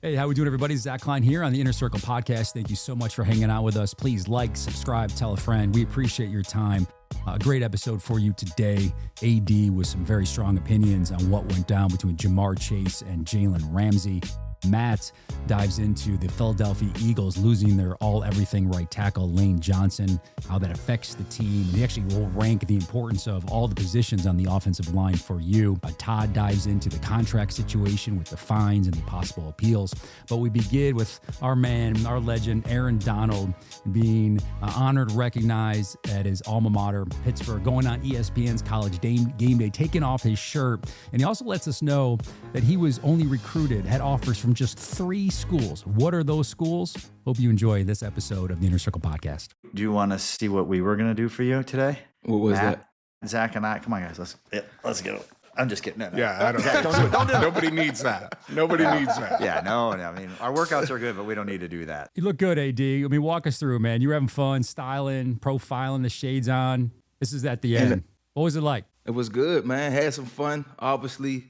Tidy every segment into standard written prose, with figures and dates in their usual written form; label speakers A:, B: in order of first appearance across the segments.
A: Hey, how we doing, everybody? Zach Klein here on the Inner Circle Podcast. Thank you so much for hanging out with us. Please like, subscribe, tell a friend. We appreciate your time. A great episode for you today. AD with some very strong opinions on what went down between Jamar Chase and Jalen Ramsey. Matt dives into the Philadelphia Eagles losing their all-everything right tackle, Lane Johnson, how that affects the team. And he actually will rank the importance of all the positions on the offensive line for you. Todd dives into the contract situation with the fines and the possible appeals. But we begin with our man, our legend, Aaron Donald, being honored, recognized at his alma mater, Pittsburgh, going on ESPN's College GameDay, taking off his shirt. And he also lets us know that he was only recruited, had offers from just 3 schools. What are those schools? Hope you enjoy this episode of the Inner Circle Podcast.
B: Do you want to see what we were going to do for you today?
C: What was that?
B: Zach and I. Come on, guys. Let's go. I'm just kidding. No.
C: Yeah, I don't.
B: Zach, don't do
C: Nobody needs that. Nobody needs that.
B: Yeah, no. I mean, our workouts are good, but we don't need to do that.
A: You look good, AD. I mean, walk us through, man. You were having fun, styling, profiling, the shades on. This is at the end. What was it like?
C: It was good, man. Had some fun. Obviously,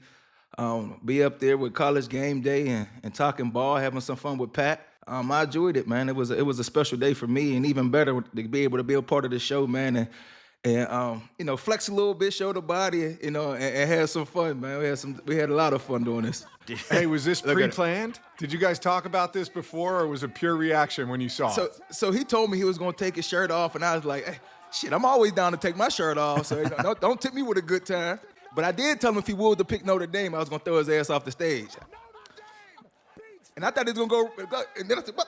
C: be up there with College GameDay and talking ball, having some fun with Pat. I enjoyed it, man. It was a special day for me, and even better to be able to be a part of the show, man. And flex a little bit, show the body, and have some fun, man. We had a lot of fun doing this.
D: Hey, was this pre-planned? Did you guys talk about this before, or was it pure reaction when you saw it?
C: So he told me he was going to take his shirt off, and I was like, hey, shit, I'm always down to take my shirt off, so don't tip me with a good time. But I did tell him if he would to pick Notre Dame, I was going to throw his ass off the stage. And I thought he was going to go, and then I said, what?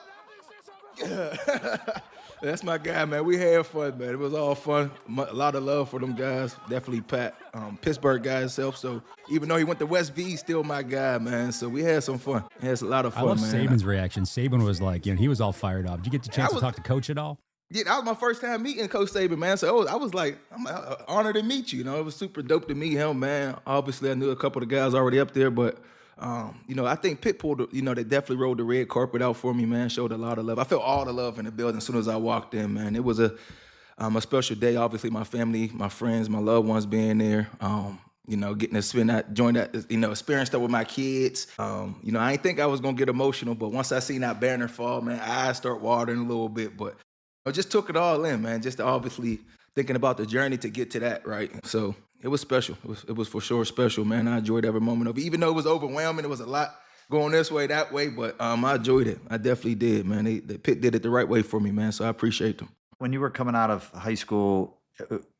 C: That's my guy, man. We had fun, man. It was all fun. A lot of love for them guys. Definitely Pat, Pittsburgh guy himself. So even though he went to West V, he's still my guy, man. So we had some fun. We had a lot of fun, man.
A: I love Saban's reaction. Saban was like, he was all fired up. Did you get the chance to talk to Coach at all?
C: Yeah, that was my first time meeting Coach Saban, man. So I was like, I'm honored to meet you. It was super dope to meet him, man. Obviously, I knew a couple of the guys already up there, but I think Pitt pulled, they definitely rolled the red carpet out for me, man. Showed a lot of love. I felt all the love in the building as soon as I walked in, man. It was a special day. Obviously, my family, my friends, my loved ones being there. Getting to spend that, join that, experience that with my kids. I didn't think I was gonna get emotional, but once I seen that banner fall, man, eyes start watering a little bit. But I just took it all in, man. Just obviously thinking about the journey to get to that, right? So it was special. It was for sure special, man. I enjoyed every moment of it. Even though it was overwhelming, it was a lot going this way, that way, but I enjoyed it. I definitely did, man. The Pitt did it the right way for me, man, so I appreciate them.
B: When you were coming out of high school,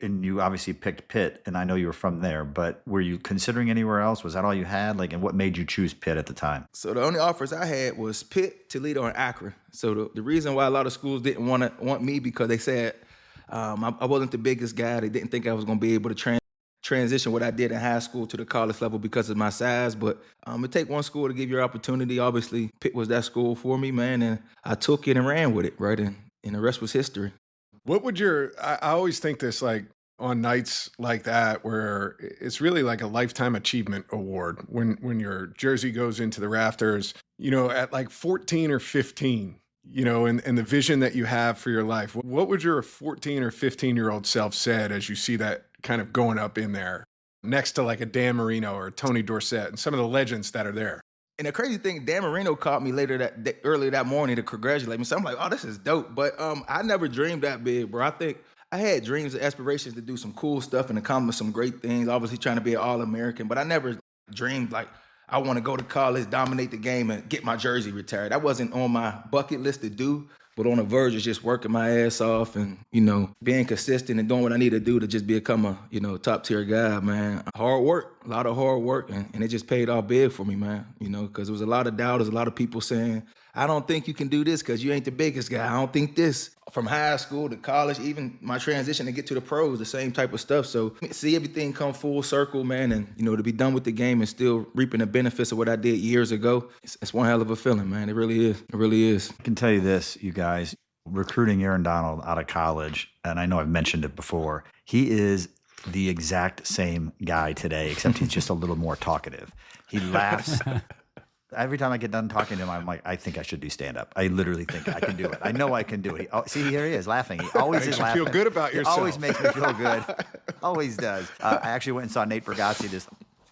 B: and you obviously picked Pitt, and I know you were from there, but were you considering anywhere else? Was that all you had? And what made you choose Pitt at the time?
C: So the only offers I had was Pitt, Toledo, and Akron. So the reason why a lot of schools didn't want me because they said I wasn't the biggest guy. They didn't think I was going to be able to transition what I did in high school to the college level because of my size. But it take one school to give you an opportunity. Obviously, Pitt was that school for me, man, and I took it and ran with it, right? And the rest was history.
D: What would I always think this, on nights like that where it's really like a lifetime achievement award when your jersey goes into the rafters, at 14 or 15, and the vision that you have for your life. What would your 14 or 15-year-old self said as you see that kind of going up in there next to a Dan Marino or Tony Dorsett and some of the legends that are there?
C: And the crazy thing, Dan Marino called me earlier that morning to congratulate me. So I'm like, oh, this is dope. But I never dreamed that big, bro. I think I had dreams and aspirations to do some cool stuff and accomplish some great things, obviously trying to be an All-American. But I never dreamed I want to go to college, dominate the game, and get my jersey retired. That wasn't on my bucket list to do, but on the verge of just working my ass off and, being consistent and doing what I need to do to just become a, top-tier guy, man. Hard work, a lot of hard work, and it just paid off big for me, man, because there was a lot of doubt. There's a lot of people saying, I don't think you can do this because you ain't the biggest guy. I don't think this. From high school to college, even my transition to get to the pros, the same type of stuff. So see everything come full circle, man, and, to be done with the game and still reaping the benefits of what I did years ago, it's one hell of a feeling, man. It really is. It really is.
B: I can tell you this, you guys, recruiting Aaron Donald out of college, and I know I've mentioned it before, he is the exact same guy today, except he's just a little more talkative. He laughs. Every time I get done talking to him, I'm like, I think I should do stand-up. I literally think I can do it. I know I can do it. See, here he is laughing. He always is laughing.
D: Feel good about yourself.
B: Always makes me feel good. Always does. I actually went and saw Nate Bargatze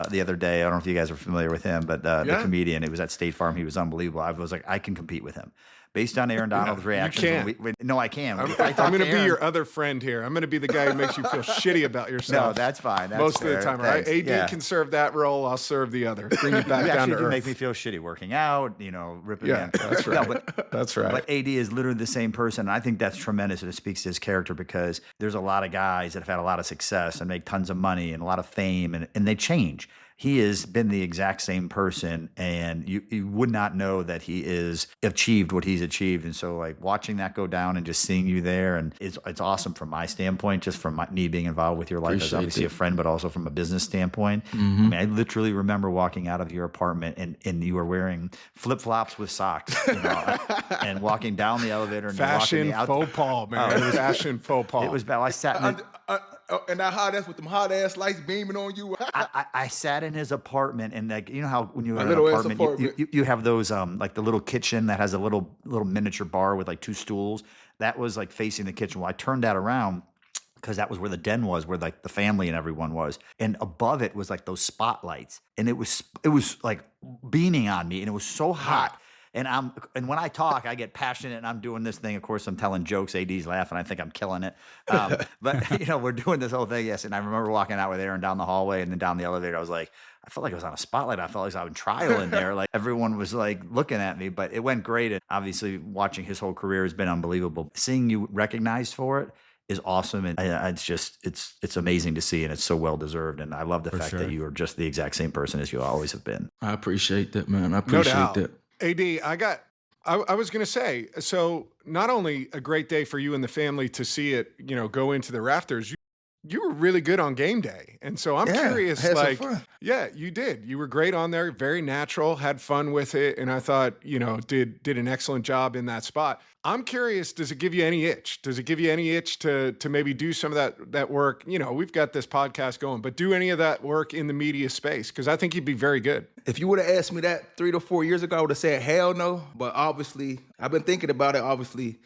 B: the other day. I don't know if you guys are familiar with him, but the comedian, it was at State Farm. He was unbelievable. I was like, I can compete with him. Based on Aaron Donald's reactions.
D: You can't.
B: No, I can.
D: I'm going to be your other friend here. I'm going to be the guy who makes you feel shitty about yourself.
B: No, that's fine. That's
D: most
B: fair.
D: of the time, right? AD can serve that role. I'll serve the other. Bring you back down to earth.
B: Make me feel shitty working out, ripping me.
D: That's right.
B: No,
D: that's right.
B: But AD is literally the same person. And I think that's tremendous. And it speaks to his character because there's a lot of guys that have had a lot of success and make tons of money and a lot of fame and they change. He has been the exact same person, and you would not know that he is achieved what he's achieved. And so, like, watching that go down and just seeing you there, and it's awesome from my standpoint, just from me being involved with your life as obviously a friend, but also from a business standpoint. Mm-hmm. I mean, I literally remember walking out of your apartment and you were wearing flip-flops with socks, and walking down the elevator. And
D: fashion faux pas, man. It was fashion faux pas.
B: It was bad. I sat in
C: and that hot ass with them hot ass lights beaming on you.
B: I sat in his apartment, and like how when you have an apartment, you have those like the little kitchen that has a little miniature bar with like two stools. That was like facing the kitchen. Well, I turned that around because that was where the den was, where like the family and everyone was, and above it was like those spotlights, and it was like beaming on me, and it was so hot. And when I talk, I get passionate, and I'm doing this thing. Of course, I'm telling jokes. AD's laughing. I think I'm killing it. But we're doing this whole thing. Yes, and I remember walking out with Aaron down the hallway, and then down the elevator. I was like, I felt like I was on a spotlight. I felt like I was on trial in there. Like everyone was like looking at me, but it went great. And obviously, watching his whole career has been unbelievable. Seeing you recognized for it is awesome, and it's just it's amazing to see, and it's so well deserved. And I love the fact that you are just the exact same person as you always have been.
C: I appreciate that, man. I appreciate that.
D: AD, I was going to say, so not only a great day for you and the family to see it, go into the rafters, you were really good on game day. And so I'm curious, you did. You were great on there, very natural, had fun with it. And I thought, did an excellent job in that spot. I'm curious, does it give you any itch? Does it give you any itch to maybe do some of that work? We've got this podcast going, but do any of that work in the media space? Because I think you'd be very good.
C: If you would have asked me that 3 to 4 years ago, I would have said, hell no. But obviously, I've been thinking about it. Obviously,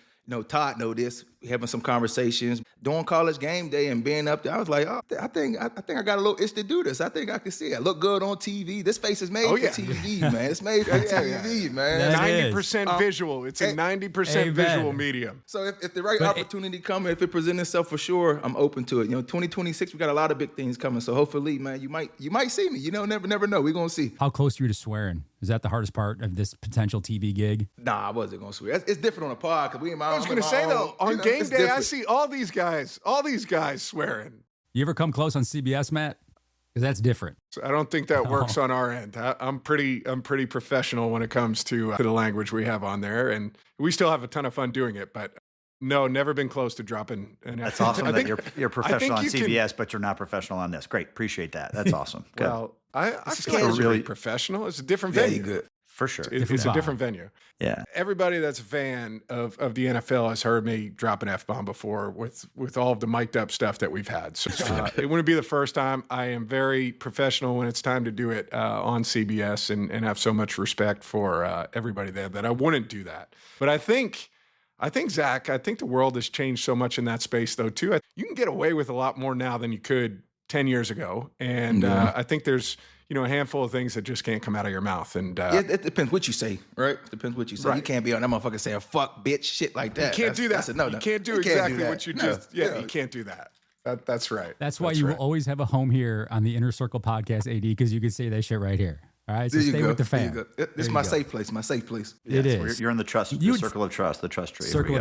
C: Todd know this, having some conversations, doing College GameDay and being up there. I was like, I think I got a little itch to do this. I think I can see it. I look good on TV. This face is made for TV, man. It's made for TV, man.
D: 90% visual. It's a 90% visual medium.
C: So if the right opportunity comes, if it presents itself, for sure, I'm open to it. 2026, we got a lot of big things coming. So hopefully, man, you might see me. Never know. We're gonna see.
A: How close are you to swearing? Is that the hardest part of this potential TV gig?
C: Nah, I wasn't gonna swear. It's different on the pod because we in my own.
D: I was gonna say though, on game day, I see all these guys swearing.
A: You ever come close on CBS, Matt? Because that's different.
D: So I don't think that works on our end. I'm pretty professional when it comes to the language we have on there, and we still have a ton of fun doing it. But no, never been close to dropping an F.
B: That's awesome that you're professional on CBS, but you're not professional on this. Great, appreciate that. That's awesome. Good.
D: Well, I feel like it's really professional. It's a different venue.
C: Good.
B: For sure.
D: It's a different venue.
B: Yeah.
D: Everybody that's a fan of the NFL has heard me drop an F-bomb before with all of the mic'd up stuff that we've had. So it wouldn't be the first time. I am very professional when it's time to do it on CBS and have so much respect for everybody there that I wouldn't do that. But I think, Zach, the world has changed so much in that space, though, too. You can get away with a lot more now than you could 10 years ago. And I think there's a handful of things that just can't come out of your mouth. And
C: it depends what you say, right? It depends what you say. Right. You can't be on that motherfucker saying fuck, bitch, shit like that.
D: You can't do that.
C: No.
D: You can't do exactly what you just. Yeah, you can't do that. That's right.
A: That's why you will always have a home here on the Inner Circle Podcast, AD, because you can say that shit right here. All right, so stay with the fam.
C: This is my safe place. My safe place.
A: It is.
B: You're in the trust, circle of trust, the trust tree.
A: Circle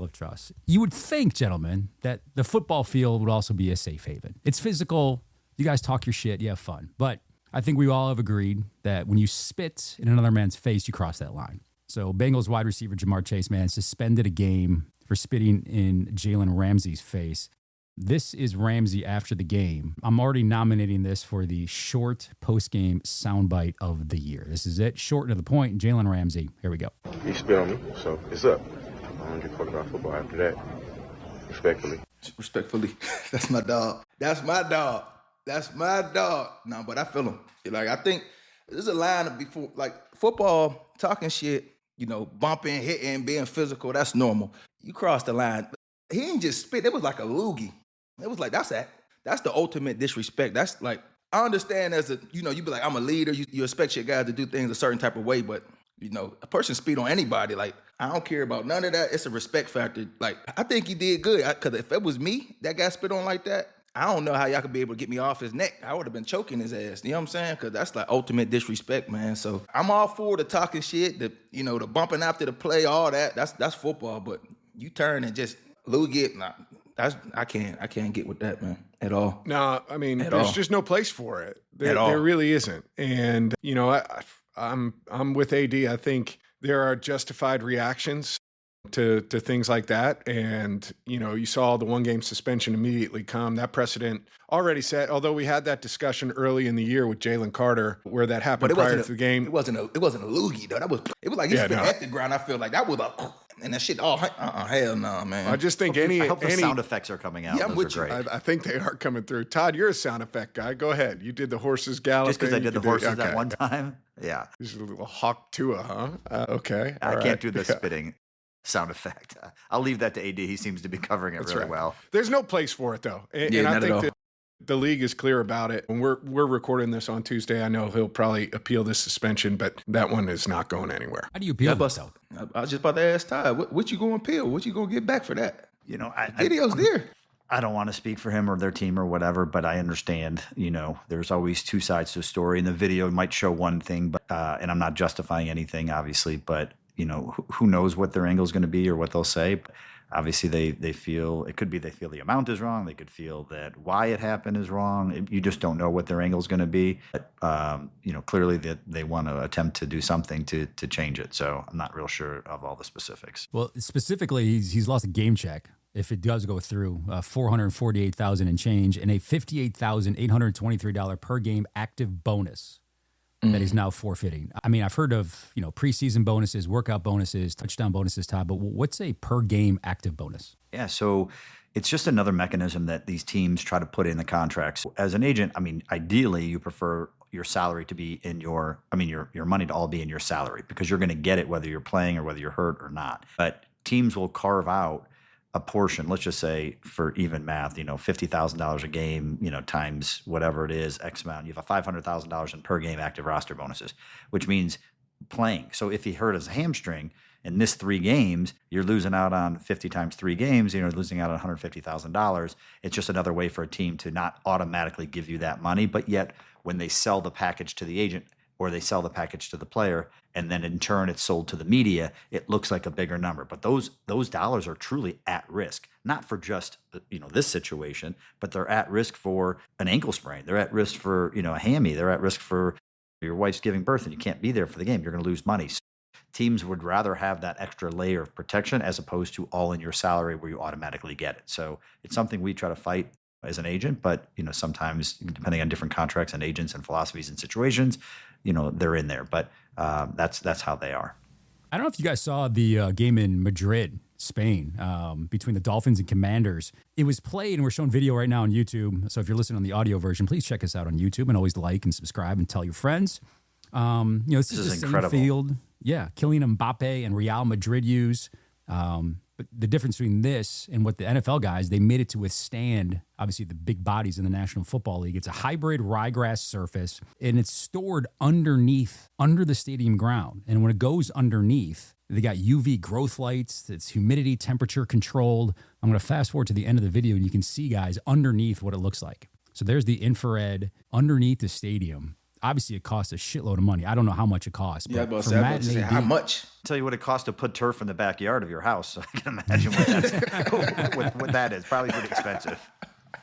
A: of trust. You would think, gentlemen, that the football field would also be a safe haven. It's physical. You guys talk your shit. You have fun. But I think we all have agreed that when you spit in another man's face, you cross that line. So Bengals wide receiver Jamar Chase, man, suspended a game for spitting in Jalen Ramsey's face. This is Ramsey after the game. I'm already nominating this for the short post-game soundbite of the year. This is it. Short and to the point. Jalen Ramsey. Here we go.
E: You spit on me, so it's up. I don't give a fuck about football after that. Respectfully.
C: That's my dog. No, but I feel him. I think there's a line before, football, talking shit, bumping, hitting, being physical, that's normal. You cross the line. He didn't just spit. It was like a loogie. It was like, that's the ultimate disrespect. That's like I understand as a, you be like, I'm a leader. You expect your guys to do things a certain type of way, but a person speed on anybody. Like, I don't care about none of that. It's a respect factor. Like, I think he did good. Because if it was me, that guy spit on like that, I don't know how y'all could be able to get me off his neck. I would have been choking his ass. You know what I'm saying? Because that's like ultimate disrespect, man. So I'm all for the talking shit, the bumping after the play, all that. That's football. But you turn and just loogie it. Nah, I can't get with that, man, at all.
D: No, I mean, there's just no place for it. There really isn't. And I'm with AD. I think there are justified reactions to things like that. And, you saw the 1-game suspension immediately come. That precedent already set, although we had that discussion early in the year with Jalen Carter where that happened prior to the game.
C: It wasn't a loogie, though. It was like he spit at the ground. I feel like that was and that shit, hell no, man.
D: I just think
B: I hope the sound effects are coming out.
C: Yeah,
B: Those are great.
D: I think they are coming through. Todd, you're a sound effect guy. Go ahead. You did the horses galloping.
B: Just because I did the horses that one time? Yeah.
D: This is a little hawk tua, huh? Okay.
B: I can't do the spitting sound effect. I'll leave that to AD. He seems to be covering it really well.
D: There's no place for it, though. And I think that the league is clear about it. And we're recording this on Tuesday. I know he'll probably appeal this suspension, but that one is not going anywhere.
A: How do you appeal this?
C: I was just about to ask Todd, what you going to appeal? What you going to get back for that? Video's there.
B: I don't want to speak for him or their team or whatever, but I understand, there's always two sides to a story, and the video might show one thing, but and I'm not justifying anything, obviously, but, who knows what their angle is going to be or what they'll say. But obviously, they feel the amount is wrong. They could feel that why it happened is wrong. You just don't know what their angle is going to be. But, clearly that they want to attempt to do something to change it. So I'm not real sure of all the specifics.
A: Well, specifically, he's lost a game check. If it does go through, $448,000 and change, and a $58,823 per game active bonus that he's now forfeiting. I mean, I've heard of preseason bonuses, workout bonuses, touchdown bonuses, Todd, but what's a per game active bonus?
B: Yeah, so it's just another mechanism that these teams try to put in the contracts. As an agent, I mean, ideally you prefer your salary to be in your money to all be in your salary, because you're going to get it whether you're playing or whether you're hurt or not. But teams will carve out a portion, let's just say for even math, $50,000 a game, times whatever it is, X amount. You have a $500,000 in per game active roster bonuses, which means playing. So if he hurt his hamstring and missed 3 games, you're losing out on 50 times 3 games, losing out on $150,000. It's just another way for a team to not automatically give you that money, but yet when they sell the package to the agent or they sell the package to the player, and then in turn it's sold to the media, it looks like a bigger number. But those dollars are truly at risk, not for just this situation, but they're at risk for an ankle sprain. They're at risk for a hammy. They're at risk for your wife's giving birth and you can't be there for the game. You're going to lose money. So teams would rather have that extra layer of protection as opposed to all in your salary where you automatically get it. So it's something we try to fight as an agent, but sometimes depending on different contracts and agents and philosophies and situations, they're in there. But that's how they are.
A: I don't know if you guys saw the game in Madrid, Spain, between the Dolphins and Commanders. It was played, and we're showing video right now on YouTube. So if you're listening on the audio version, please check us out on YouTube and always like and subscribe and tell your friends. This is the same
B: incredible
A: field. Yeah, Kylian Mbappe and Real Madrid use. But the difference between this and what the NFL guys, they made it to withstand, obviously, the big bodies in the National Football League. It's a hybrid ryegrass surface, and it's stored under the stadium ground. And when it goes underneath, they got UV growth lights. It's humidity, temperature controlled. I'm going to fast forward to the end of the video, and you can see, guys, underneath what it looks like. So there's the infrared underneath the stadium. Obviously, it costs a shitload of money. I don't know how much it costs. But for Matt and AD,
C: how much?
B: I'll tell you what it costs to put turf in the backyard of your house. So I can imagine what that is. Probably pretty expensive.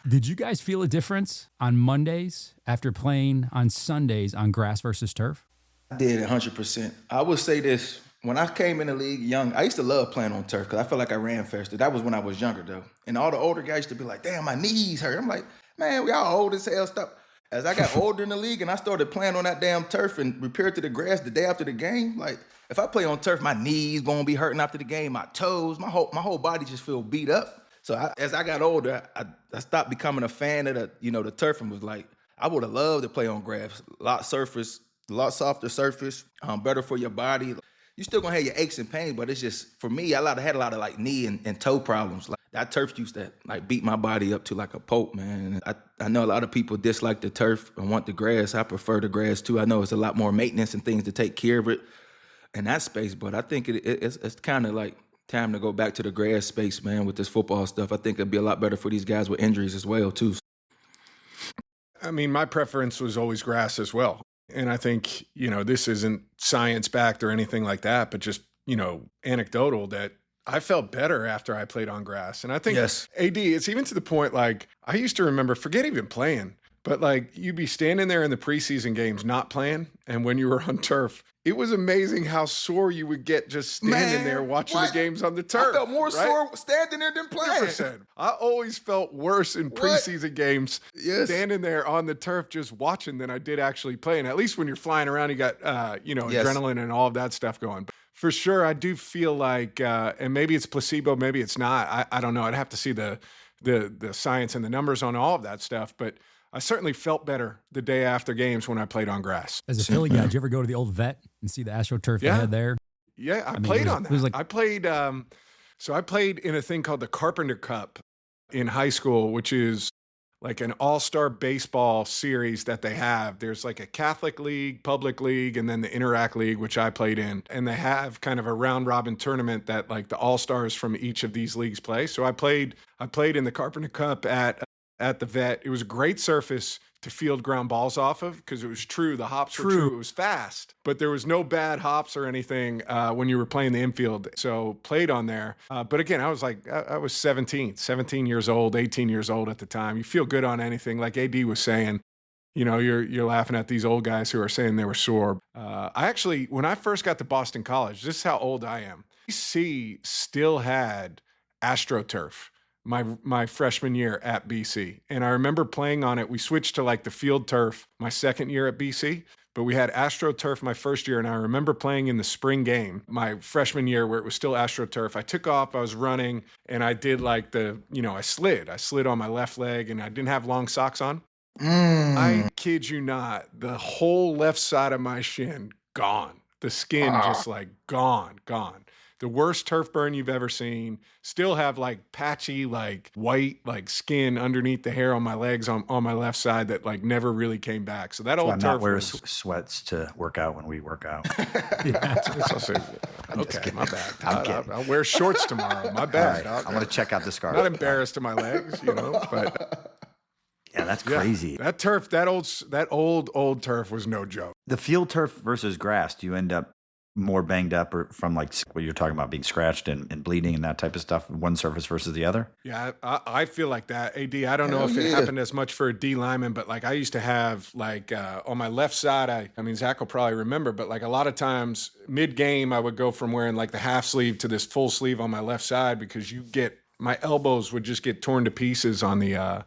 A: Did you guys feel a difference on Mondays after playing on Sundays on grass versus turf?
C: I did 100%. I would say this. When I came in the league young, I used to love playing on turf because I felt like I ran faster. That was when I was younger, though. And all the older guys used to be like, damn, my knees hurt. I'm like, man, we all old as hell. Stop. As I got older in the league and I started playing on that damn turf and repaired to the grass the day after the game, like if I play on turf, my knees gonna be hurting after the game, my toes, my whole body just feel beat up. So as I got older, I stopped becoming a fan of the turf and was like, I would have loved to play on grass. A lot softer surface, better for your body. You still gonna have your aches and pains, but it's just, for me, I had a lot of like knee and toe problems. Like that turf used to like beat my body up to like a pulp, man. And I know a lot of people dislike the turf and want the grass. I prefer the grass too. I know it's a lot more maintenance and things to take care of it in that space, but I think it's kind of like time to go back to the grass space, man, with this football stuff. I think it'd be a lot better for these guys with injuries as well, too.
D: I mean, my preference was always grass as well. And I think, this isn't science-backed or anything like that, but just, anecdotal that I felt better after I played on grass. And I think,
C: yes.
D: AD, it's even to the point, like, I used to remember, forget even playing, but like you'd be standing there in the preseason games not playing, and when you were on turf, it was amazing how sore you would get just standing there watching the games on the turf.
C: I felt more sore standing there than playing.
D: 100%. I always felt worse in preseason games standing there on the turf just watching than I did actually playing. At least when you're flying around, you got adrenaline and all of that stuff going. But for sure, I do feel like, and maybe it's placebo, maybe it's not. I don't know. I'd have to see the science and the numbers on all of that stuff, but I certainly felt better the day after games when I played on grass.
A: As a Philly guy, did you ever go to the old vet and see the AstroTurf they had there?
D: Yeah, I played on that. I played, I played in a thing called the Carpenter Cup in high school, which is like an all-star baseball series that they have. There's like a Catholic league, public league, and then the Interact League, which I played in. And they have kind of a round-robin tournament that like the all-stars from each of these leagues play. So I played in the Carpenter Cup at the vet. It was a great surface to field ground balls off of because it was true. The hops were true. It was fast, but there was no bad hops or anything when you were playing the infield. So played on there. But again, I was 17 years old, 18 years old at the time. You feel good on anything. Like AD was saying, you're laughing at these old guys who are saying they were sore. I actually, when I first got to Boston College, this is how old I am. BC still had AstroTurf. My freshman year at BC. And I remember playing on it. We switched to like the field turf my second year at BC, but we had AstroTurf my first year. And I remember playing in the spring game my freshman year where it was still AstroTurf. I took off, I was running, and I did like I slid on my left leg, and I didn't have long socks on. I kid you not, the whole left side of my shin gone. The skin just like gone. The worst turf burn you've ever seen. Still have like patchy, like white, like skin underneath the hair on my legs on my left side that like never really came back. So that old turf.
B: Not wear sweats to work out when we work out.
D: Okay, my bad. I'll wear shorts tomorrow. My bad.
B: Right. I'm going to check out the scarf.
D: Not embarrassed of my legs, but.
B: Yeah, that's crazy.
D: That turf, that old turf was no joke.
B: The field turf versus grass, do you end up more banged up or from like what you're talking about being scratched and bleeding and that type of stuff, one surface versus the other?
D: Yeah, I feel like that. AD, I don't know if it happened as much for a D lineman, but like I used to have like on my left side, I mean, Zach will probably remember, but like a lot of times mid-game, I would go from wearing like the half sleeve to this full sleeve on my left side because my elbows would just get torn to pieces on the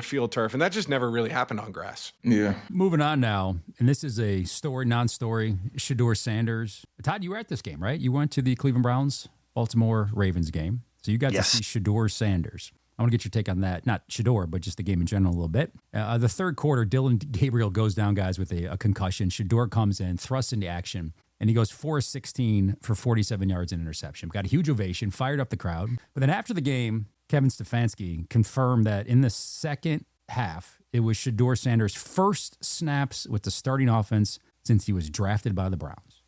D: field turf. And that just never really happened on grass.
C: Yeah.
A: Moving on now, and this is a non-story, Shedeur Sanders. Todd, you were at this game, right? You went to the Cleveland Browns, Baltimore Ravens game. So you got to see Shedeur Sanders. I want to get your take on that. Not Shedeur, but just the game in general a little bit. The third quarter, Dylan Gabriel goes down, guys, with a concussion. Shedeur comes in, thrusts into action, and he goes 4-16 for 47 yards and interception. Got a huge ovation, fired up the crowd. But then after the game, Kevin Stefanski confirmed that in the second half, it was Shedeur Sanders' first snaps with the starting offense since he was drafted by the Browns.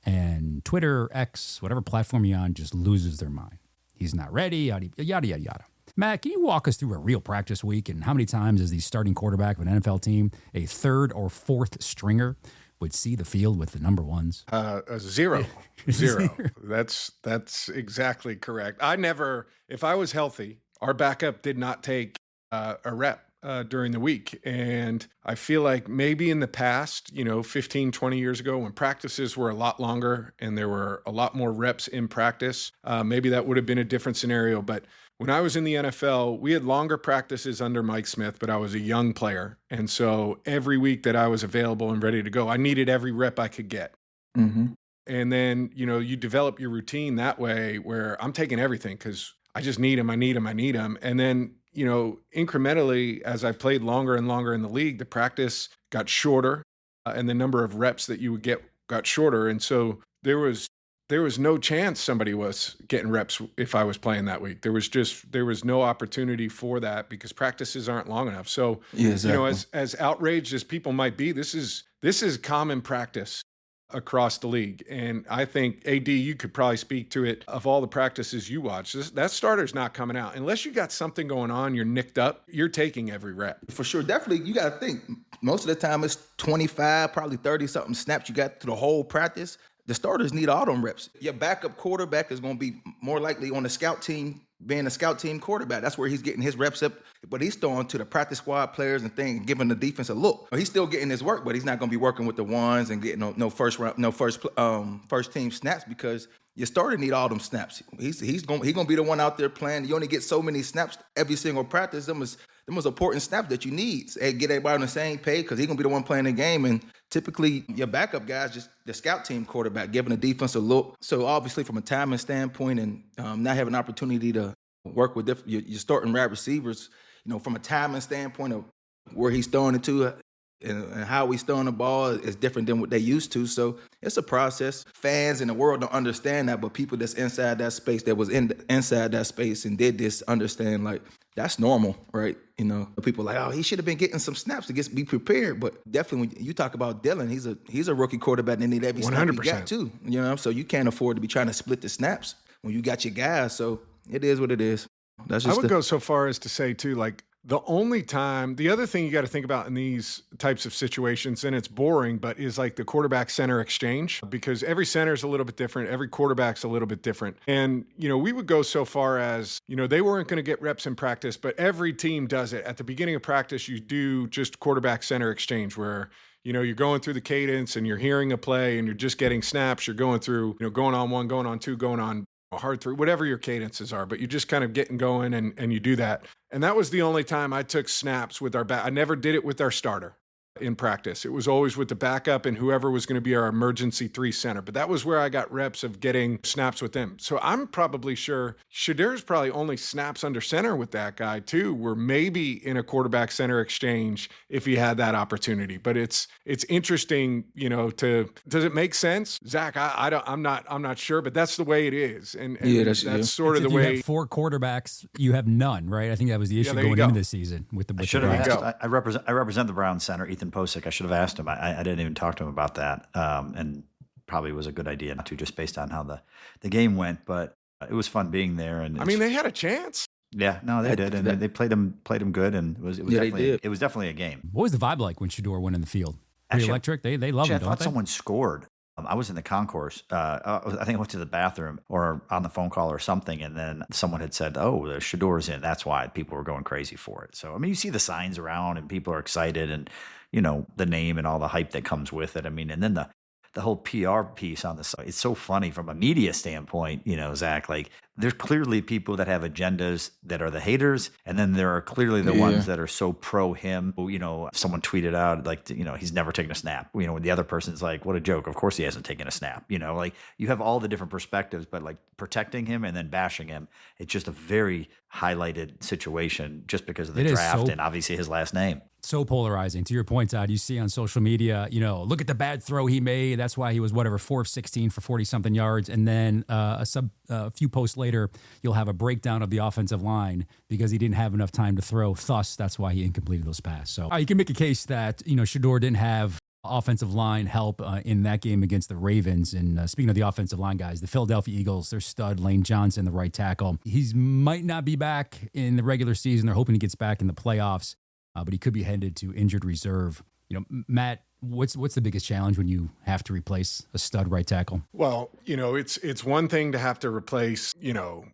A: And Twitter, X, whatever platform you're on, just loses their mind. He's not ready, yada, yada, yada, yada. Matt, can you walk us through a real practice week and how many times is the starting quarterback of an NFL team, a third or fourth stringer, would see the field with the number ones?
D: Zero. That's exactly correct. If I was healthy, our backup did not take a rep during the week. And I feel like maybe in the past, 15, 20 years ago when practices were a lot longer and there were a lot more reps in practice, maybe that would have been a different scenario. But when I was in the NFL, we had longer practices under Mike Smith, but I was a young player. And so every week that I was available and ready to go, I needed every rep I could get. Mm-hmm. And then, you develop your routine that way where I'm taking everything because I just need them. And then, incrementally, as I played longer and longer in the league, the practice got shorter and the number of reps that you would get got shorter. And so there was there was no chance somebody was getting reps if I was playing that week. There was no opportunity for that because practices aren't long enough. So, as outraged as people might be, this is common practice across the league. And I think, AD, you could probably speak to it. Of all the practices you watch, that starter's not coming out. Unless you got something going on, you're nicked up, you're taking every rep.
C: For sure. Definitely, you got to think, most of the time it's 25, probably 30-something snaps you got through the whole practice. The starters need all them reps. Your backup quarterback is going to be more likely on the scout team, being a scout team quarterback. That's where he's getting his reps up, but he's throwing to the practice squad players and things, giving the defense a look. He's still getting his work, but he's not going to be working with the ones and getting no first team snaps because your starter need all them snaps. He's going to be the one out there playing. You only get so many snaps every single practice. Them was important snaps that you need. And get everybody on the same page because he's going to be the one playing the game. And typically, your backup guys, just the scout team quarterback, giving the defense a look. So obviously, from a timing standpoint and not having an opportunity to work with your starting wide receivers, from a timing standpoint of where he's throwing it to and how he's throwing the ball is different than what they used to. So it's a process. Fans in the world don't understand that, but people that's inside that space, that was inside that space and did this, understand like that's normal, right? People are like, oh, he should have been getting some snaps to be prepared. But definitely, when you talk about Dylan, he's a rookie quarterback and they need every snap he got too. So you can't afford to be trying to split the snaps when you got your guys. So it is what it is. That's just
D: I would go so far as to say too, like, the other thing you got to think about in these types of situations, and it's boring, but is like the quarterback center exchange, because every center is a little bit different. Every quarterback's a little bit different. And, we would go so far as, they weren't going to get reps in practice, but every team does it. At the beginning of practice, you do just quarterback center exchange where, you're going through the cadence and you're hearing a play and you're just getting snaps. You're going through, going on one, going on two, going on hard through, whatever your cadences are, but you just kind of getting going and you do that. And that was the only time I took snaps with our back. I never did it with our starter in practice. It was always with the backup and whoever was going to be our emergency 3 center. But that was where I got reps of getting snaps with them. So I'm probably sure Shadir's probably only snaps under center with that guy too, were maybe in a quarterback center exchange if he had that opportunity. But it's interesting, does it make sense? Zach, I'm not sure, but that's the way it is. And that's sort of the way.
A: You have 4 quarterbacks, you have none, right? I think that was the issue going into this season with the Browns.
B: I represent the Browns center, Ethan Posick. I should have asked him. I didn't even talk to him about that. And probably was a good idea not to, just based on how the game went. But it was fun being there. And
D: they had a chance.
B: Yeah, no, they did, and they played them good, and it was definitely a game.
A: What was the vibe like when Shedeur went in the field? Pretty electric. They love it.
B: I thought someone scored. I was in the concourse. I think I went to the bathroom or on the phone call or something, and then someone had said, "Oh, the Shedeur's in." That's why people were going crazy for it. So you see the signs around, and people are excited, and the name and all the hype that comes with it. And then the whole PR piece on the site. It's so funny from a media standpoint, Zach, like there's clearly people that have agendas that are the haters. And then there are clearly the ones that are so pro him. Someone tweeted out like, he's never taken a snap, when the other person's like, what a joke. Of course he hasn't taken a snap, like you have all the different perspectives, but like protecting him and then bashing him. It's just a very highlighted situation just because of the draft and obviously his last name.
A: So polarizing. To your point, Todd, you see on social media, look at the bad throw he made. That's why he was 4 of 16 for 40-something yards. And then a few posts later, you'll have a breakdown of the offensive line because he didn't have enough time to throw. Thus, that's why he incompleted those passes. So you can make a case that, Shedeur didn't have offensive line help in that game against the Ravens. And speaking of the offensive line guys, the Philadelphia Eagles, their stud Lane Johnson, the right tackle. He might not be back in the regular season. They're hoping he gets back in the playoffs. But he could be headed to injured reserve. Matt, what's the biggest challenge when you have to replace a stud right tackle?
D: Well, it's one thing to have to replace,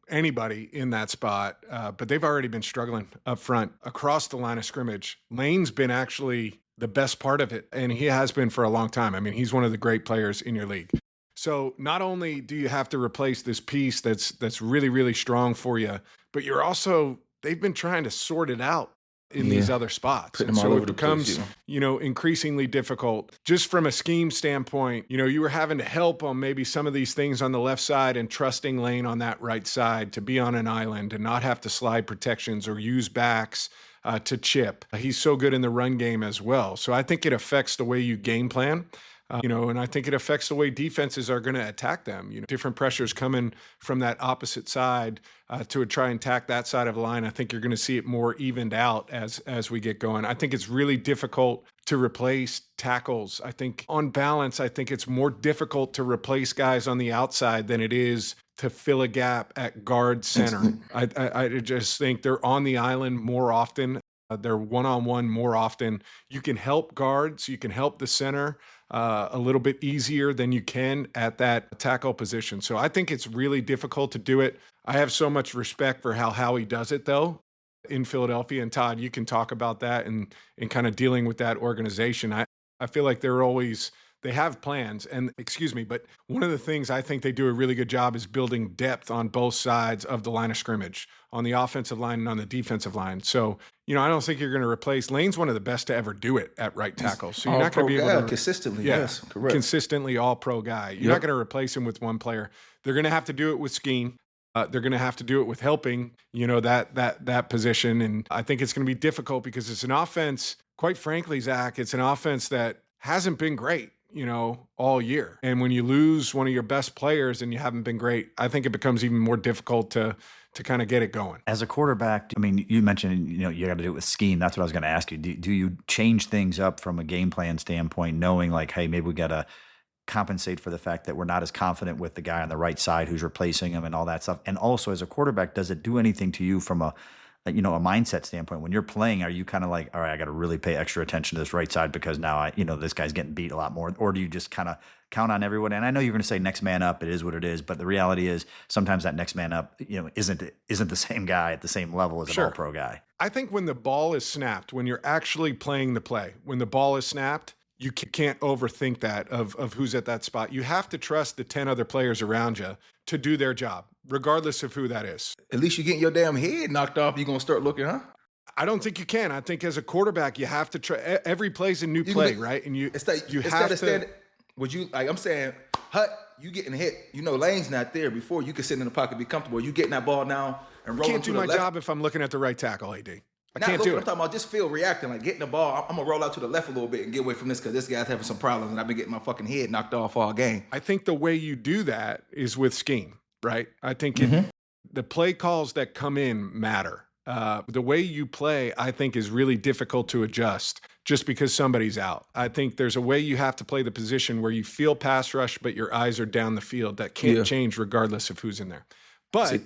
D: anybody in that spot, but they've already been struggling up front across the line of scrimmage. Lane's been actually the best part of it, and he has been for a long time. He's one of the great players in your league. So not only do you have to replace this piece that's really, really strong for you, but they've been trying to sort it out in these other spots. And so it becomes, increasingly difficult. Just from a scheme standpoint, you were having to help on maybe some of these things on the left side and trusting Lane on that right side to be on an island and not have to slide protections or use backs to chip. He's so good in the run game as well. So I think it affects the way you game plan. And I think it affects the way defenses are going to attack them. Different pressures coming from that opposite side to try and attack that side of the line. I think you're going to see it more evened out as we get going. I think it's really difficult to replace tackles. I think on balance, I think it's more difficult to replace guys on the outside than it is to fill a gap at guard center. I just think they're on the island more often. They're one-on-one more often. You can help guards. You can help the center a little bit easier than you can at that tackle position. So I think it's really difficult to do it. I have so much respect for how Howie does it, though, in Philadelphia. And Todd, you can talk about that and kind of dealing with that organization. I feel like they have plans but one of the things I think they do a really good job is building depth on both sides of the line of scrimmage, on the offensive line and on the defensive line. So, I don't think you're going to replace Lane's one of the best to ever do it at right tackle. So you're not going to be able to
C: consistently. Yes, correct.
D: Consistently all pro guy. You're not going to replace him with one player. They're going to have to do it with scheme. They're going to have to do it with helping, that position. And I think it's going to be difficult because it's an offense, quite frankly, Zach, it's an offense that hasn't been great, all year. And when you lose one of your best players and you haven't been great, I think it becomes even more difficult to kind of get it going.
B: As a quarterback, you mentioned, you got to do it with scheme. That's what I was going to ask you. Do you change things up from a game plan standpoint, knowing like, hey, maybe we got to compensate for the fact that we're not as confident with the guy on the right side who's replacing him and all that stuff? And also as a quarterback, does it do anything to you from a mindset standpoint? When you're playing, are you kind of like, all right, I got to really pay extra attention to this right side because now this guy's getting beat a lot more? Or do you just kind of count on everyone? And I know you're going to say next man up, it is what it is, but the reality is sometimes that next man up, isn't the same guy at the same level as an all-pro guy.
D: I think when the ball is snapped, when you're actually playing the play, when the ball is snapped, you can't overthink that of who's at that spot. You have to trust the 10 other players around you to do their job, regardless of who that is.
C: At least you're getting your damn head knocked off. You're going to start looking, huh?
D: I don't think you can. I think as a quarterback, you have to try. Every play's a new play, right? And you have to.
C: Would you, like I'm saying, Hut, you getting hit. Lane's not there before. You can sit in the pocket, be comfortable. You getting that ball now and rolling to the left.
D: Can't do my job if I'm looking at the right tackle, AD. I can't do it.
C: I'm talking about just feel reacting, like getting the ball. I'm going to roll out to the left a little bit and get away from this because this guy's having some problems and I've been getting my fucking head knocked off all game.
D: I think the way you do that is with scheme, right? I think the play calls that come in matter. The way you play, I think, is really difficult to adjust just because somebody's out. I think there's a way you have to play the position where you feel pass rush, but your eyes are down the field. That can't change regardless of who's in there. But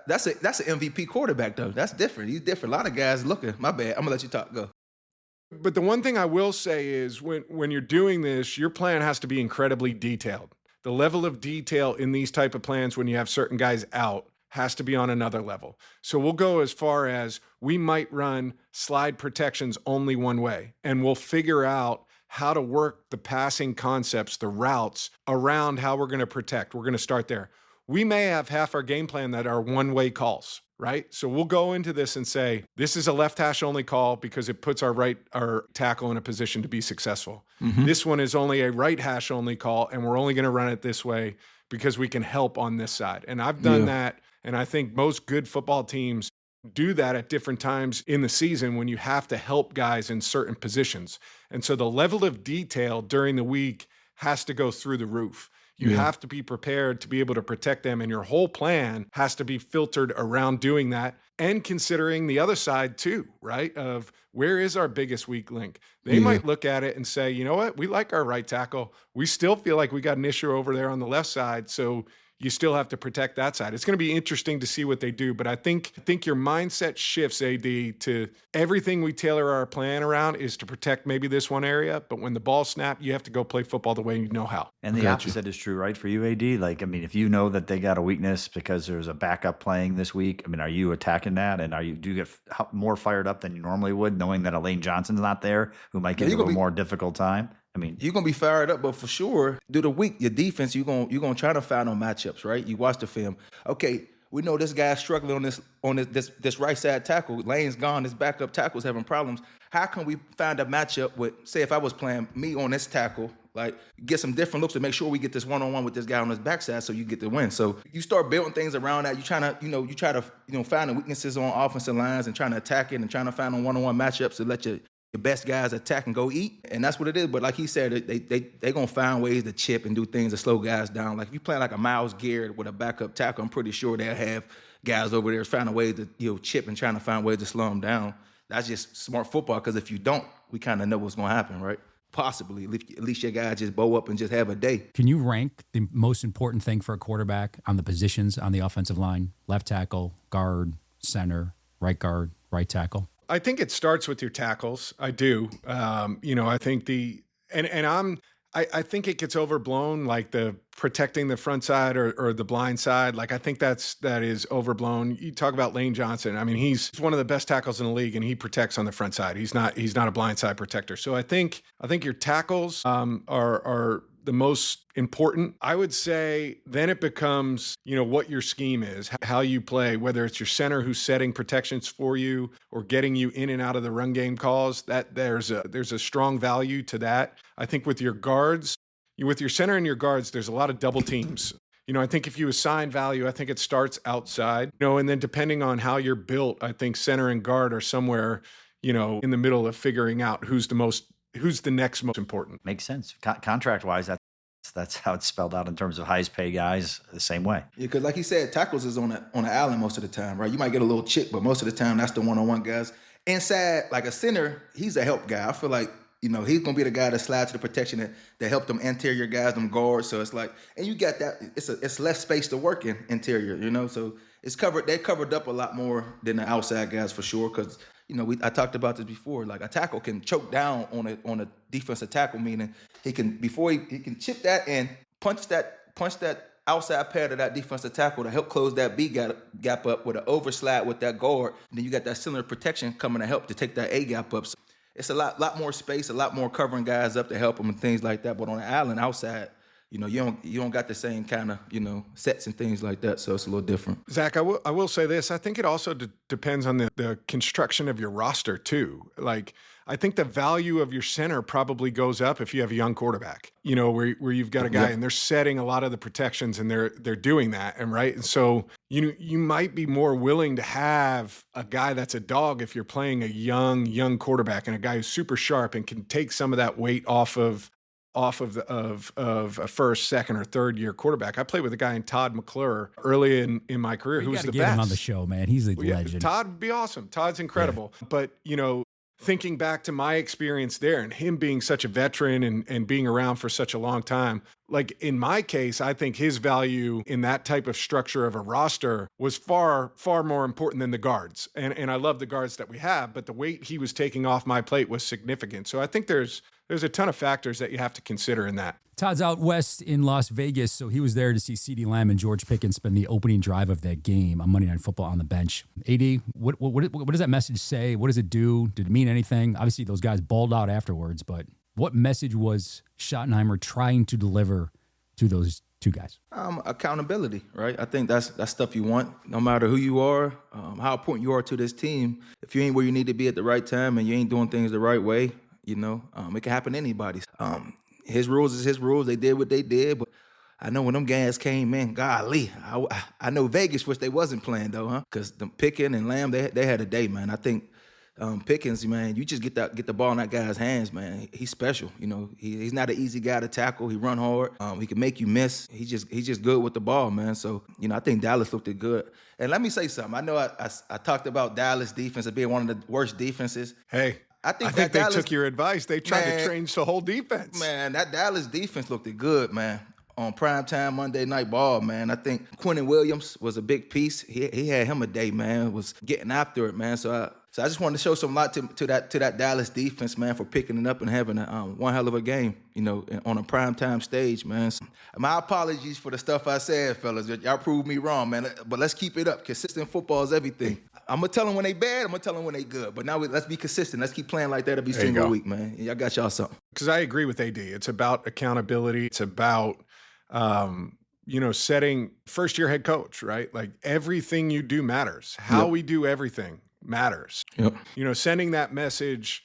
C: that's an MVP quarterback, though. That's different. He's different. A lot of guys looking. My bad. I'm going to let you talk. Go.
D: But the one thing I will say is when you're doing this, your plan has to be incredibly detailed. The level of detail in these type of plans when you have certain guys out has to be on another level. So we'll go as far as we might run slide protections only one way, and we'll figure out how to work the passing concepts, the routes around how we're going to protect. We're going to start there. We may have half our game plan that are one-way calls, right? So we'll go into this and say, this is a left hash only call because it puts our tackle in a position to be successful. This one is only a right hash only call, and we're only going to run it this way because we can help on this side. And I've done that. And I think most good football teams do that at different times in the season when you have to help guys in certain positions. And so the level of detail during the week has to go through the roof. You have to be prepared to be able to protect them, and your whole plan has to be filtered around doing that and considering the other side too, right? Of where is our biggest weak link? They might look at it and say, you know what? We like our right tackle. We still feel like we got an issue over there on the left side. So you still have to protect that side. It's going to be interesting to see what they do, but I think your mindset shifts, AD, to everything we tailor our plan around is to protect maybe this one area, but when the ball snapped, you have to go play football the way you know how.
B: And the opposite is true, right, for you, AD? Like, if you know that they got a weakness because there's a backup playing this week, are you attacking that? And do you get more fired up than you normally would, knowing that Elaine Johnson's not there, who might give you a little more difficult time?
C: You're going to be fired up, but for sure, through the week, your defense, you're going to try to find on matchups, right? You watch the film. Okay, we know this guy's struggling on this right side tackle. Lane's gone. His backup tackle's having problems. How can we find a matchup with, say, if I was playing me on this tackle, like get some different looks to make sure we get this one-on-one with this guy on his backside so you get the win. So you start building things around that. You try to find the weaknesses on offensive lines and trying to attack it and trying to find on one-on-one matchups to let your your best guys attack and go eat, and that's what it is. But like he said, they gonna find ways to chip and do things to slow guys down. Like if you play like a Myles Garrett with a backup tackle, I'm pretty sure they'll have guys over there finding ways to chip and trying to find ways to slow them down. That's just smart football, because if you don't, we kind of know what's gonna happen, right? Possibly, at least your guys just bow up and just have a day.
A: Can you rank the most important thing for a quarterback on the positions on the offensive line? Left tackle, guard, center, right guard, right tackle?
D: I think it starts with your tackles. I do. I think I think it gets overblown, like the protecting the front side or the blind side. Like I think that is overblown. You talk about Lane Johnson. I mean, he's one of the best tackles in the league, and he protects on the front side. He's not a blind side protector. So I think your tackles are the most important. I would say then it becomes, what your scheme is, how you play, whether it's your center who's setting protections for you or getting you in and out of the run game calls. That there's a strong value to that. I think with your guards, with your center and your guards, there's a lot of double teams. I think if you assign value, I think it starts outside, and then depending on how you're built, I think center and guard are somewhere, in the middle of figuring out who's the next most important.
B: Makes sense. Contract-wise, that's how it's spelled out in terms of highest pay guys the same way.
C: Yeah, because like he said, tackles is on the island most of the time, right? You might get a little chip, but most of the time that's the one-on-one guys. Inside, like a center, he's a help guy. I feel like, he's going to be the guy that slides to the protection that help them interior guys, them guards. So it's like, and you got that, it's less space to work in interior, so it's covered. They're covered up a lot more than the outside guys for sure, because I talked about this before. Like a tackle can choke down on a defensive tackle, meaning he can chip that and punch that outside pad of that defensive tackle to help close that B gap up with an overslide with that guard. And then you got that cylinder protection coming to help to take that A gap up. So it's a lot more space, a lot more covering guys up to help them and things like that. But on the island outside, you don't got the same kind of, sets and things like that. So it's a little different.
D: Zach, I will say this. I think it also depends on the construction of your roster too. Like, I think the value of your center probably goes up if you have a young quarterback, where you've got a guy and they're setting a lot of the protections and they're doing that. And right. And so, you might be more willing to have a guy that's a dog if you're playing a young quarterback, and a guy who's super sharp and can take some of that weight off of a first, second, or third year quarterback. I played with a guy named Todd McClure early in my career who was the best.
A: Get him on the show, man. He's a legend.
D: Todd would be awesome. Todd's incredible. Yeah. But, thinking back to my experience there and him being such a veteran and being around for such a long time, like in my case, I think his value in that type of structure of a roster was far, far more important than the guards. And I love the guards that we have, but the weight he was taking off my plate was significant. So I think there's a ton of factors that you have to consider in that.
A: Todd's out west in Las Vegas, so he was there to see CeeDee Lamb and George Pickens spend the opening drive of that game on Monday Night Football on the bench. AD, what does that message say? What does it do? Did it mean anything? Obviously, those guys balled out afterwards, but what message was Schottenheimer trying to deliver to those two guys?
C: Accountability, right? I think that's stuff you want, no matter who you are, how important you are to this team. If you ain't where you need to be at the right time and you ain't doing things the right way, it can happen to anybody. His rules is his rules. They did what they did, but I know when them guys came in, golly, I know Vegas wish they wasn't playing though, huh? Because the Pickens and Lamb, they had a day, man. I think Pickens, man, you just get the ball in that guy's hands, man. He's special, He's not an easy guy to tackle. He run hard. He can make you miss. He's just good with the ball, man. So I think Dallas looked good. And let me say something. I know I talked about Dallas defense as being one of the worst defenses.
D: Hey. I think they Dallas, took your advice. They tried to change the whole defense.
C: Man, that Dallas defense looked good, man. On primetime Monday Night Ball, man. I think Quentin Williams was a big piece. He had him a day, man. Was getting after it, man. So I just wanted to show some light to that Dallas defense, man, for picking it up and having one hell of a game, on a primetime stage, man. So, my apologies for the stuff I said, fellas. Y'all proved me wrong, man. But let's keep it up. Consistent football is everything. I'm going to tell them when they bad. I'm going to tell them when they good. But now let's be consistent. Let's keep playing like that every single week, man. Y'all got y'all something.
D: Because I agree with AD. It's about accountability. It's about, setting first-year head coach, right? Like everything you do matters. How we do everything matters.
C: Yep.
D: Sending that message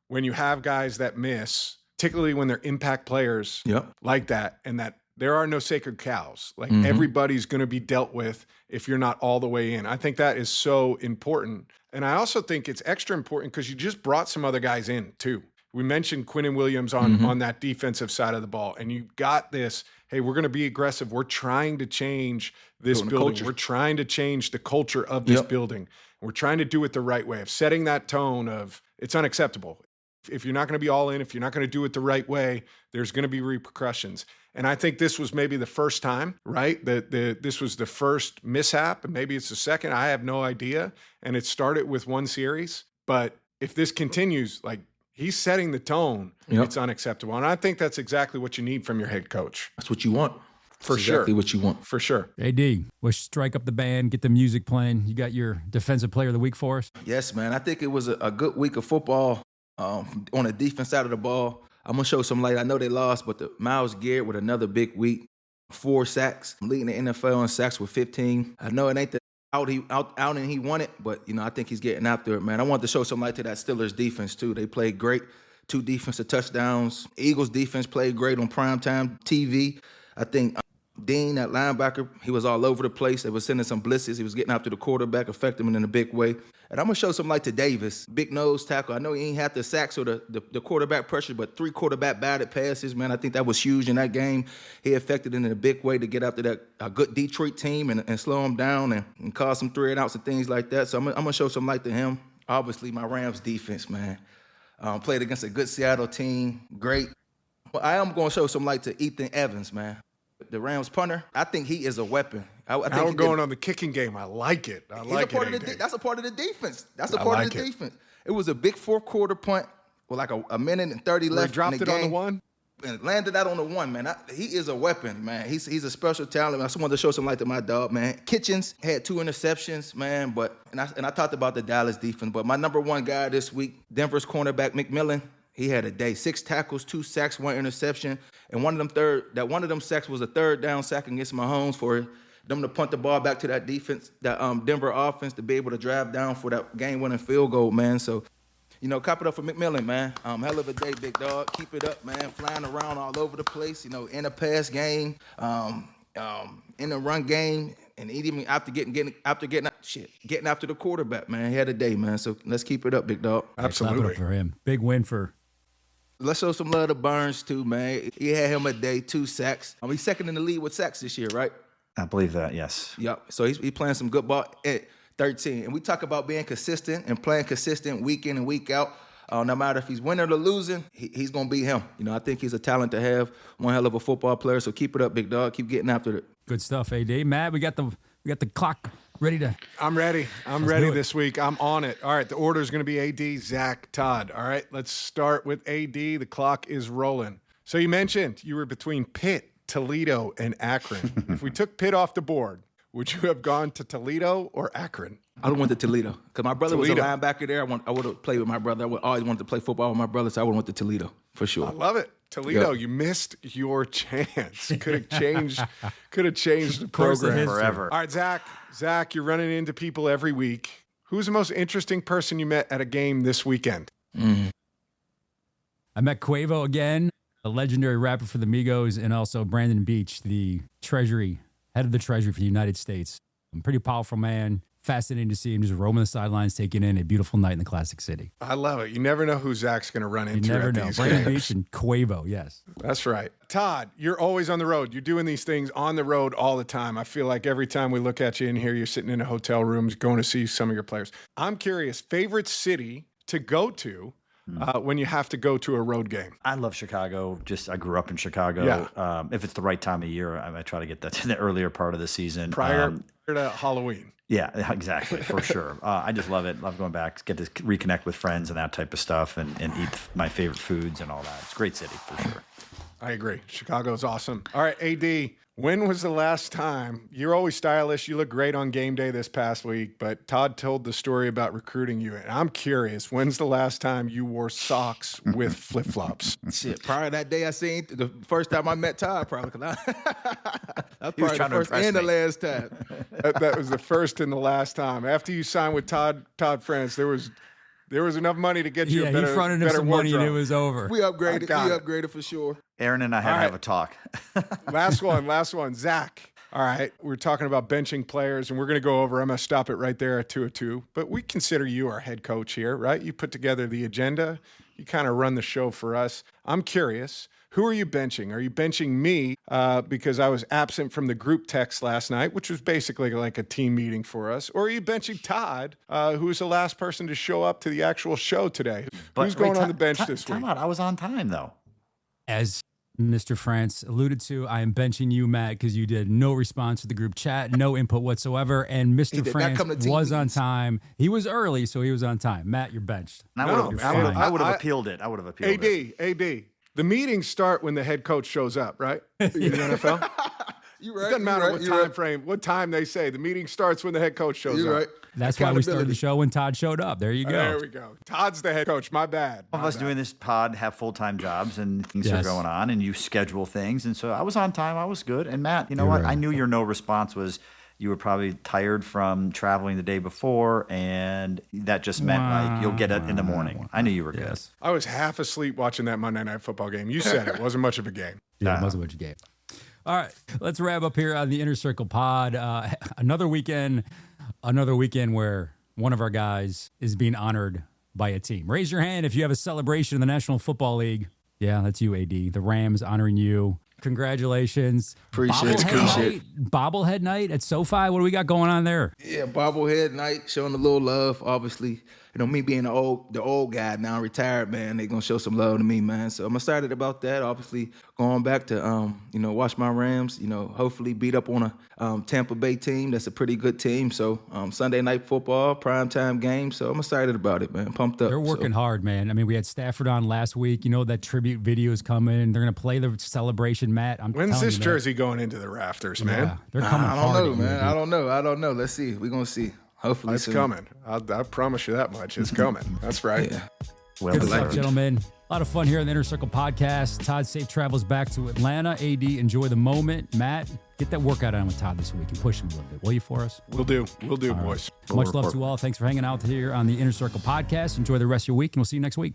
D: when you have guys that miss, particularly when they're impact players like that, and that there are no sacred cows. Like everybody's going to be dealt with if you're not all the way in. I think that is so important. And I also think it's extra important because you just brought some other guys in too. We mentioned Quinnen Williams on that defensive side of the ball, and you got this, hey, we're going to be aggressive. We're trying to change this building. We're trying to change the culture of this building. We're trying to do it the right way of setting that tone of it's unacceptable. If you're not going to be all in, if you're not going to do it the right way, there's going to be repercussions. And I think this was maybe the first time, right? This was the first mishap, and maybe it's the second. I have no idea. And it started with one series. But if this continues, like he's setting the tone, it's unacceptable. And I think that's exactly what you need from your head coach.
C: That's what you want.
D: For sure.
C: Exactly what you want.
D: For sure.
A: AD, let's strike up the band, get the music playing. You got your defensive player of the week for us?
C: Yes, man. I think it was a good week of football on the defense side of the ball. I'm going to show some light. I know they lost, but the Myles Garrett with another big week. 4 sacks, leading the NFL in sacks with 15. I know it ain't the out and he won it, but, I think he's getting after it, man. I want to show some light to that Steelers defense, too. They played great. 2 defensive touchdowns. Eagles defense played great on primetime TV. I think Dean, that linebacker, he was all over the place. They were sending some blitzes. He was getting after the quarterback, affecting him in a big way. And I'm going to show some light to Davis. Big nose tackle. I know he ain't had the sacks or the quarterback pressure, but 3 quarterback batted passes, man. I think that was huge in that game. He affected it in a big way to get after that a good Detroit team and slow him down and cause some 3-and-outs and things like that. So I'm going to show some light to him. Obviously, my Rams defense, man. Played against a good Seattle team. Great. But I am going to show some light to Ethan Evans, man. The Rams punter, I think he is a weapon. I think
D: now we're going on the kicking game. I like it. That's a part of the defense. That's a part of the defense. It was a big 4-quarter punt with like a minute and 30 left. Dropped it on the 1?
C: And landed out on the 1, man. He is a weapon, man. He's a special talent. I just wanted to show some light to my dog, man. Kitchens had 2 interceptions, man. And I talked about the Dallas defense, but my number 1 guy this week, Denver's cornerback McMillan. He had a day. 6 tackles, 2 sacks, 1 interception. And one of them sacks was a 3rd down sack against Mahomes for them to punt the ball back to that defense, that Denver offense, to be able to drive down for that game-winning field goal, man. So, cop it up for McMillan, man. Hell of a day, big dog. Keep it up, man. Flying around all over the place, in a pass game, in a run game, and even after getting after the quarterback, man. He had a day, man. So let's keep it up, big dog.
D: Absolutely.
A: Clap it up for him. Big win for.
C: Let's show some love to Burns, too, man. He had him a day, 2 sacks. He's second in the league with sacks this year, right?
B: I believe that, yes.
C: Yep. So he's playing some good ball at 13. And we talk about being consistent and playing consistent week in and week out. No matter if he's winning or losing, he's going to beat him. I think he's a talent to have, one hell of a football player. So keep it up, big dog. Keep getting after it.
A: Good stuff, AD. Matt, we got the clock ready to.
D: I'm ready. I'm ready this week. I'm on it. All right, the order is going to be AD, Zach, Todd. All right, let's start with AD. The clock is rolling. So you mentioned you were between Pitt, Toledo, and Akron. If we took Pitt off the board, would you have gone to Toledo or Akron?
C: I would have went to Toledo because my brother was a linebacker there. I would have played with my brother. I always wanted to play football with my brother, so I would have went to Toledo for sure.
D: I love it. Toledo, you missed your chance. Could have changed the program
B: forever.
D: All right, Zach, you're running into people every week. Who's the most interesting person you met at a game this weekend?
A: I met Quavo again, a legendary rapper for the Migos, and also Brandon Beach, the head of the Treasury for the United States. A pretty powerful man. Fascinating to see him just roaming the sidelines, taking in a beautiful night in the classic city.
D: I love it. You never know who Zach's going to run into.
A: You never know. Brandon
D: games.
A: Beach and Quavo, yes.
D: That's right. Todd, you're always on the road. You're doing these things on the road all the time. I feel like every time we look at you in here, you're sitting in a hotel room going to see some of your players. I'm curious, favorite city to go to when you have to go to a road game?
B: I love Chicago. I grew up in Chicago.
D: Yeah.
B: If it's the right time of year, I try to get that to the earlier part of the season.
D: Prior to Halloween.
B: Yeah, exactly, for sure. I just love it. Love going back, get to reconnect with friends and that type of stuff and eat my favorite foods and all that. It's a great city for sure.
D: I agree. Chicago's awesome. All right, AD, when was the last time? You're always stylish. You look great on game day this past week, but Todd told the story about recruiting you. And I'm curious, when's the last time you wore socks with flip-flops?
C: Shit, prior to that day I seen, the first time I met Todd, probably. That's probably the first and the last time.
D: That was the first and the last time. After you signed with Todd France, there was There was enough money to get you a better,
A: he fronted him
D: better
A: some
D: wardrobe.
A: money and it was over.
C: We upgraded. We
D: got it.
C: upgraded for sure.
B: Aaron and I had to have a talk.
D: Last one. Zach. All right, we're talking about benching players, and we're going to go over. I'm going to stop it right there at 2:02. But we consider you our head coach here, right? You put together the agenda. You kind of run the show for us. I'm curious, who are you benching? Are you benching me because I was absent from the group text last night, which was basically like a team meeting for us? Or are you benching Todd, who was the last person to show up to the actual show today? Who's going on the bench this week?
B: Time out. I was on time, though.
A: As Mr. France alluded to, I am benching you, Matt, because you did no response to the group chat, no input whatsoever. And Mr. France was on time. He was early, so he was on time. Matt, you're benched.
B: I would have appealed it. I would have appealed it.
D: AD. The meetings start when the head coach shows up, right? In the NFL?
C: You're right.
D: It doesn't matter what time frame, what time they say. The meeting starts when the head coach shows up.
C: You're right.
A: That's why we started the show when Todd showed up. There you go.
D: There we go. Todd's the head coach. My bad.
B: All of us doing this pod have full-time jobs and things are going on and you schedule things. And so I was on time. I was good. And Matt, you know what? Right. I knew your no response was you were probably tired from traveling the day before, and that just meant like you'll get it in the morning. I knew you were good.
D: I was half asleep watching that Monday Night Football game. You said it wasn't much of a game.
A: Yeah, it wasn't much of a game. All right, let's wrap up here on the Inner Circle Pod. Another weekend where one of our guys is being honored by a team. Raise your hand if you have a celebration in the National Football League. Yeah, that's you, AD. The Rams honoring you. Congratulations.
C: Appreciate it.
A: Bobblehead night at SoFi. What do we got going on there?
C: Yeah, bobblehead night, showing a little love. Obviously, me being the old guy now, retired, man, they gonna show some love to me, man. So I'm excited about that. Obviously, going back to watch my Rams. Hopefully beat up on a Tampa Bay team that's a pretty good team. So Sunday night football, primetime game. So I'm excited about it, man. Pumped up.
A: They're working hard, man. I mean, we had Stafford on last week. That tribute video is coming. They're gonna play the celebration, Matt.
D: When's this jersey going into the rafters, man?
A: Yeah, they're coming.
C: I don't know, man. I don't know. Let's see. We're gonna see. Hopefully
D: it's coming. I promise you that much. It's coming. That's right.
C: Yeah.
B: Well,
A: good stuff, gentlemen. A lot of fun here on the Inner Circle Podcast. Todd, safe travels back to Atlanta. AD, enjoy the moment. Matt, get that workout on with Todd this week and push him a little bit. Will you for us?
D: We'll do, boys.
A: Much love to all. Thanks for hanging out here on the Inner Circle Podcast. Enjoy the rest of your week, and we'll see you next week.